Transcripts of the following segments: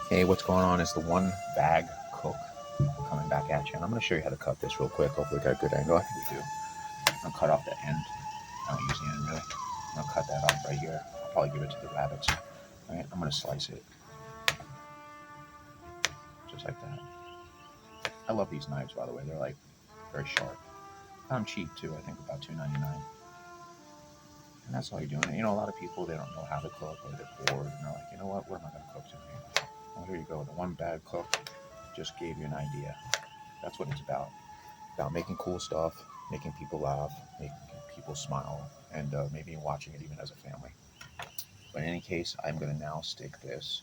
Hey, what's going on? It's the One Bag Cook coming back at you. And I'm going to show you how to cut this real quick. Hopefully, we got a good angle. I think we do. I'm going to cut off the end. I don't use the end really. I'm going to cut that off right here. I'll probably give it to the rabbits. All right, I'm going to slice it just like that. I love these knives, by the way. They're like very sharp. I'm cheap too. I think about $2.99. And that's all you're doing. You know, a lot of people, they don't know how to cook or they're bored and they're like, you know what am I going to cook tonight? Well, here you go. The One Bag Cook just gave you an idea. That's what it's about making cool stuff, making people laugh, making people smile, and maybe watching it even as a family. But in any case, I'm going to now stick this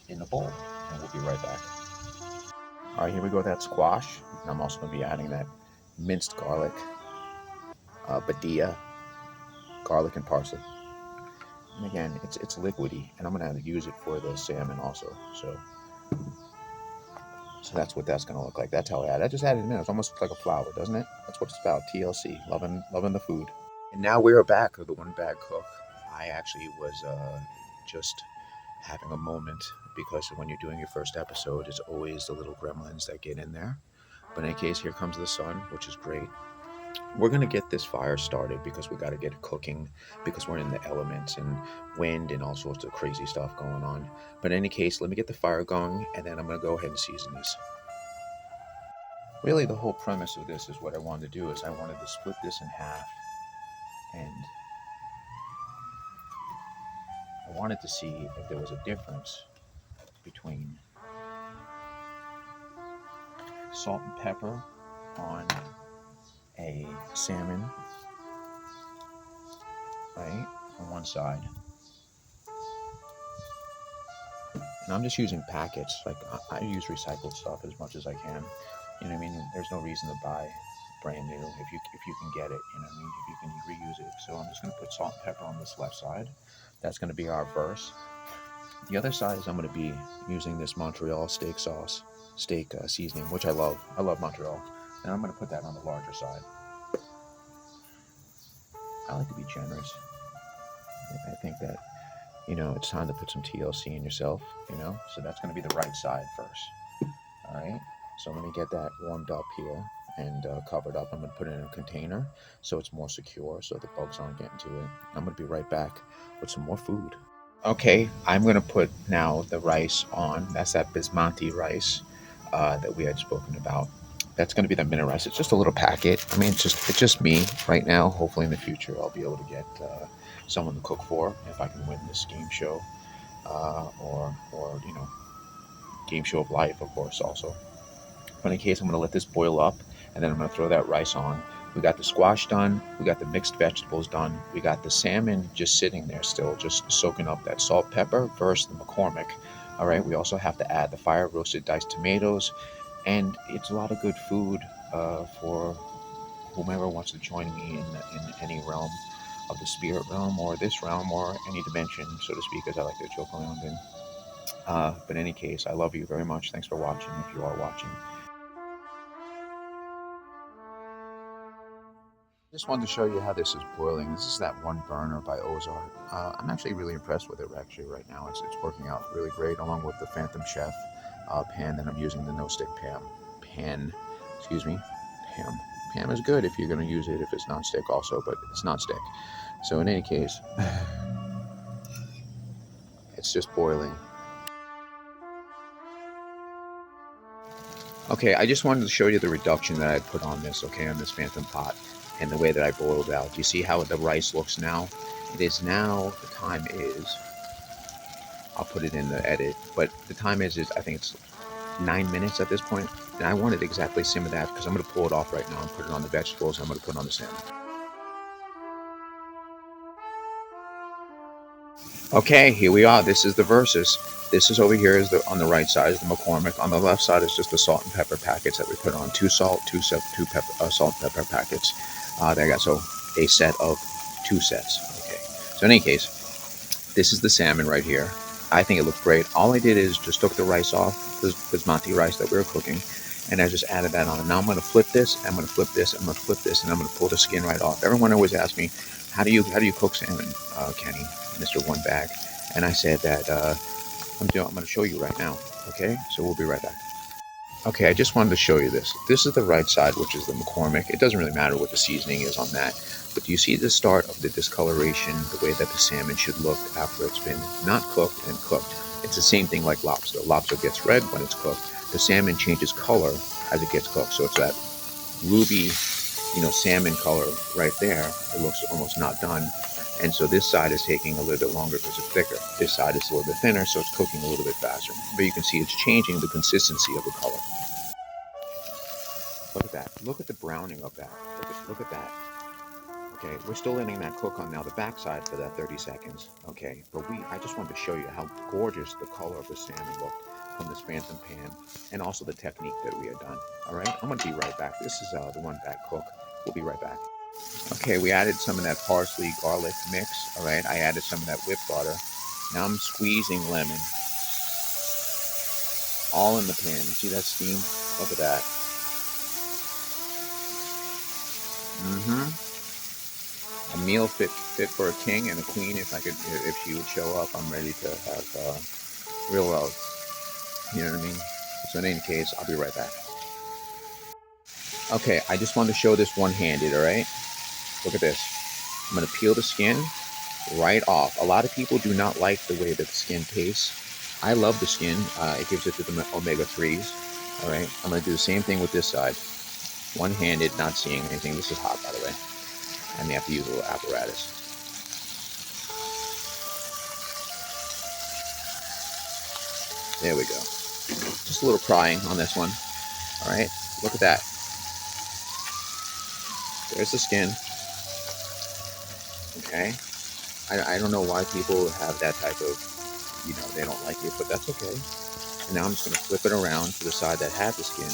in the bowl, and we'll be right back. All right, here we go. That squash. And I'm also going to be adding that minced garlic, badia, garlic and parsley. And again, it's liquidy, and I'm going to use it for the salmon also. So that's what that's going to look like. That's how I add it. I just added it in. It's almost like a flower, doesn't it? That's what it's about. TLC, loving the food. And now we are back with the One Bag Cook. I actually was just having a moment because when you're doing your first episode, it's always the little gremlins that get in there. But in any case, here comes the sun, which is great. We're going to get this fire started because we got to get it cooking because we're in the elements and wind and all sorts of crazy stuff going on. But in any case, let me get the fire going and then I'm going to go ahead and season this. Really, the whole premise of this is what I wanted to do is I wanted to split this in half and I wanted to see if there was a difference between salt and pepper on a salmon, right, on one side. And I'm just using packets. Like I use recycled stuff as much as I can. You know what I mean? There's no reason to buy brand new if you can get it. You know what I mean? If you can reuse it. So I'm just going to put salt and pepper on this left side. That's going to be our verse. The other side is I'm going to be using this Montreal steak seasoning, which I love. I love Montreal. And I'm going to put that on the larger side. I like to be generous. I think that, you know, it's time to put some TLC in yourself, you know? So that's going to be the right side first. All right. So let me get that warmed up here and covered up. I'm going to put it in a container so it's more secure so the bugs aren't getting to it. I'm going to be right back with some more food. Okay, I'm going to put now the rice on. That's that basmati rice that we had spoken about. That's going to be the minute rice. It's just a little packet. I mean, it's just me right now. Hopefully, in the future, I'll be able to get someone to cook for if I can win this game show, or you know, game show of life, of course, also. But in case, I'm going to let this boil up, and then I'm going to throw that rice on. We got the squash done. We got the mixed vegetables done. We got the salmon just sitting there still, just soaking up that salt, pepper versus the McCormick. All right. We also have to add the fire roasted diced tomatoes, and it's a lot of good food for whomever wants to join me in any realm of the spirit realm or this realm or any dimension, so to speak, as I like to joke around in. But in any case, I love you very much. Thanks for watching. If you are watching. Just wanted to show you how this is boiling. This is that One Burner by Ozark. I'm actually really impressed with it actually right now. It's working out really great along with the Phantom Chef pan that I'm using, the no stick pan, excuse me, Pam. Pam is good if you're going to use it if it's non-stick also, but it's not stick. So in any case, it's just boiling. Okay, I just wanted to show you the reduction that I put on this, okay, on this Phantom pot and the way that I boiled out. Do you see how the rice looks now? It is now, the time is, I'll put it in the edit, but the time is I think it's 9 minutes at this point. And I wanted exactly some of that because I'm going to pull it off right now and put it on the vegetables. And I'm going to put it on the salmon. Okay, here we are. This is the versus. This is over here is on the right side is the McCormick. On the left side is just the salt and pepper packets that we put on. Two salt, two pepper, salt and pepper packets. There you go. So a set of 2 sets. Okay. So in any case, this is the salmon right here. I think it looked great. All I did is just took the rice off, this basmati rice that we were cooking, and I just added that on. And now I'm going to flip this, I'm going to flip this, I'm going to flip this, and I'm going to pull the skin right off. Everyone always asks me, how do you cook salmon, Kenny, Mr. One Bag? And I said that I'm going to show you right now. Okay, so we'll be right back. Okay, I just wanted to show you this. This is the right side, which is the McCormick. It doesn't really matter what the seasoning is on that. But do you see the start of the discoloration, the way that the salmon should look after it's been not cooked and cooked? It's the same thing like lobster. Lobster gets red when it's cooked. The salmon changes color as it gets cooked. So it's that ruby, salmon color right there. It looks almost not done. And so this side is taking a little bit longer because it's thicker. This side is a little bit thinner, so it's cooking a little bit faster. But you can see it's changing the consistency of the color. Look at that. Look at the browning of that. Look at that. Okay, we're still letting that cook on now the backside for that 30 seconds. Okay, but I just wanted to show you how gorgeous the color of the salmon looked from this Bantam pan, and also the technique that we had done. All right, I'm gonna be right back. This is the one back cook. We'll be right back. Okay, we added some of that parsley garlic mix. All right, I added some of that whipped butter. Now I'm squeezing lemon all in the pan. You see that steam? Look at that. A meal fit for a king and a queen. If she would show up, I'm ready to have real love. You know what I mean? So in any case, I'll be right back. Okay, I just wanted to show this one-handed. All right, look at this. I'm gonna peel the skin right off. A lot of people do not like the way that the skin tastes. I love the skin. It gives it to the omega-3s. All right, I'm gonna do the same thing with this side. One-handed, not seeing anything. This is hot, by the way. I may have to use a little apparatus. There we go. Just a little prying on this one. All right, look at that. There's the skin. Okay. I don't know why people have that type of, they don't like it, but that's okay. And now I'm just going to flip it around to the side that had the skin.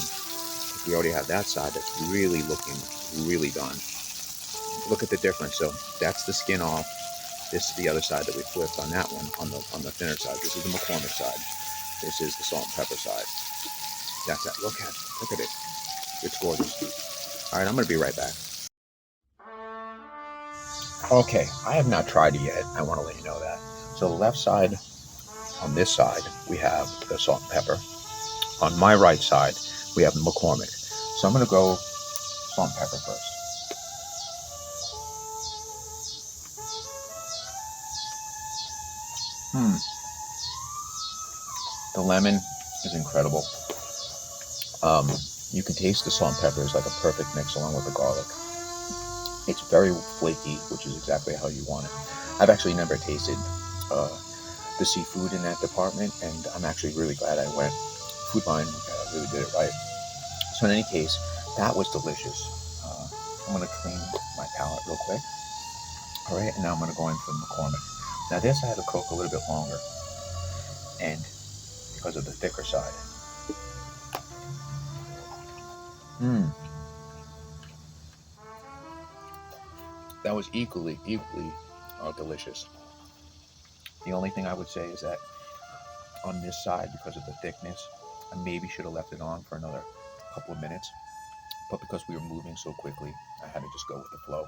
We already have that side that's really looking really done. Look at the difference. So that's the skin off. This is the other side that we flipped on that one, on the thinner side. This is the McCormick side. This is the salt and pepper side. That's that. Look at it. It's gorgeous. All right, I'm going to be right back. Okay, I have not tried it yet. I want to let you know that. So the left side, on this side, we have the salt and pepper. On my right side, we have the McCormick. So I'm going to go salt and pepper first. The lemon is incredible. You can taste the salt and pepper is like a perfect mix along with the garlic. It's very flaky, which is exactly how you want it. I've actually never tasted the seafood in that department, and I'm actually really glad I went. Food Line really did it right. So in any case, that was delicious. I'm going to clean my palate real quick. All right, and now I'm going to go in for McCormick. Now this I had to cook a little bit longer, and because of the thicker side. That was equally delicious. The only thing I would say is that on this side, because of the thickness, I maybe should have left it on for another couple of minutes. But because we were moving so quickly, I had to just go with the flow.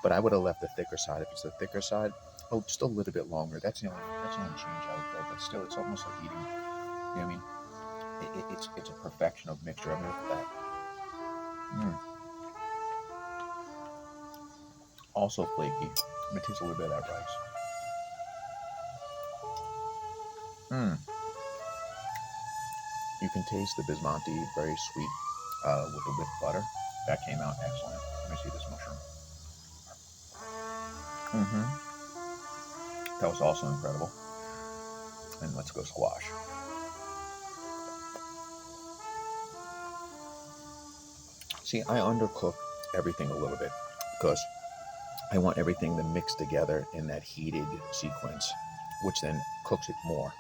But I would have left the thicker side. If it's the thicker side, just a little bit longer. That's the only change I would go. But still, it's almost like eating. You know what I mean? It's a perfection of mixture. I mean, look at that. Also flaky. Let me taste a little bit of that rice. You can taste the bismonte, very sweet, with the whipped butter. That came out excellent. Let me see this mushroom. That was also incredible. And let's go squash. See, I undercook everything a little bit because I want everything to mix together in that heated sequence, which then cooks it more.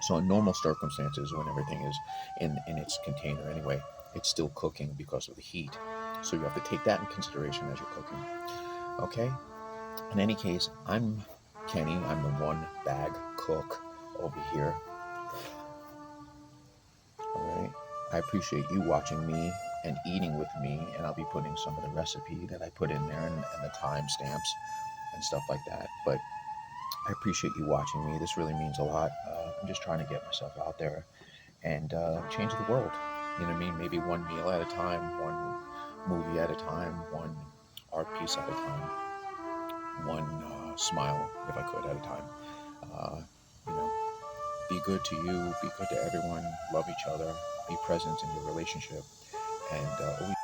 So in normal circumstances, when everything is in its container anyway, it's still cooking because of the heat. So you have to take that in consideration as you're cooking. Okay? In any case, I'm Kenny. I'm the one bag cook over here. All right. I appreciate you watching me and eating with me, and I'll be putting some of the recipe that I put in there and the timestamps and stuff like that. But I appreciate you watching me. This really means a lot. I'm just trying to get myself out there and change the world. You know what I mean? Maybe one meal at a time, one movie at a time, one art piece at a time, one smile, if I could, at a time. Uh, you know, be good to you, be good to everyone, love each other, be present in your relationship, and always